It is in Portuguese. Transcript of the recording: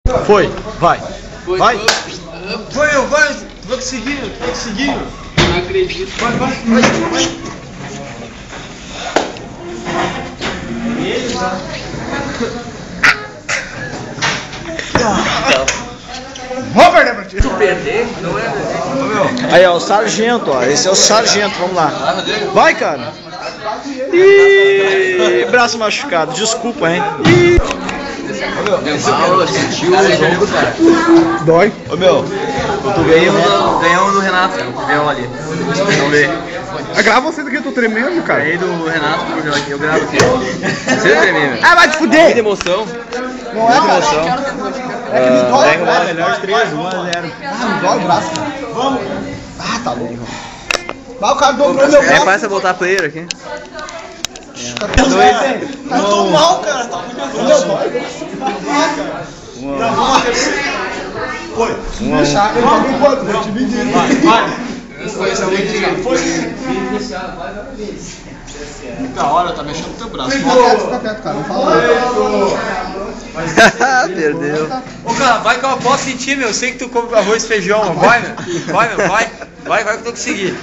Foi, vai. Vai. Vai, tu vai conseguir, Não acredito. Vai. Vou perder pra ti. Tu perder, não é? Aí, ó, o sargento, ó. Esse é o sargento, vamos lá. Vai, cara. Ih, braço machucado, desculpa, hein. Ih. Sentiu o jogo, cara. Dói. Ô meu, Ganhamos do Renato, cara, o Gabriel ali. Vamos ver. grava você daqui, eu tô tremendo, cara. Ganhei do Renato, eu gravo aqui. Você vai tremer, meu. Ah, vai te fuder. Muita emoção. Não é, cara. É que me dói o braço. Melhor de 3, 1 a 0. Ah, me dói o braço, cara. Vamos. Ah, tá louco. Vai, o cara dobrou meu braço. Passa voltar player aqui. Eu tô mal, cara. Tá muito nervoso. Foi. Se deixar, ele pagou quanto? Vou te medir. Vai. Muita hora, tá mexendo no teu braço. Fica quieto, cara. Não fala nada. Perdeu. Ô cara, vai que eu aposto em ti, meu. Eu sei que tu come arroz e feijão, vai, meu. Vai que eu tô conseguindo.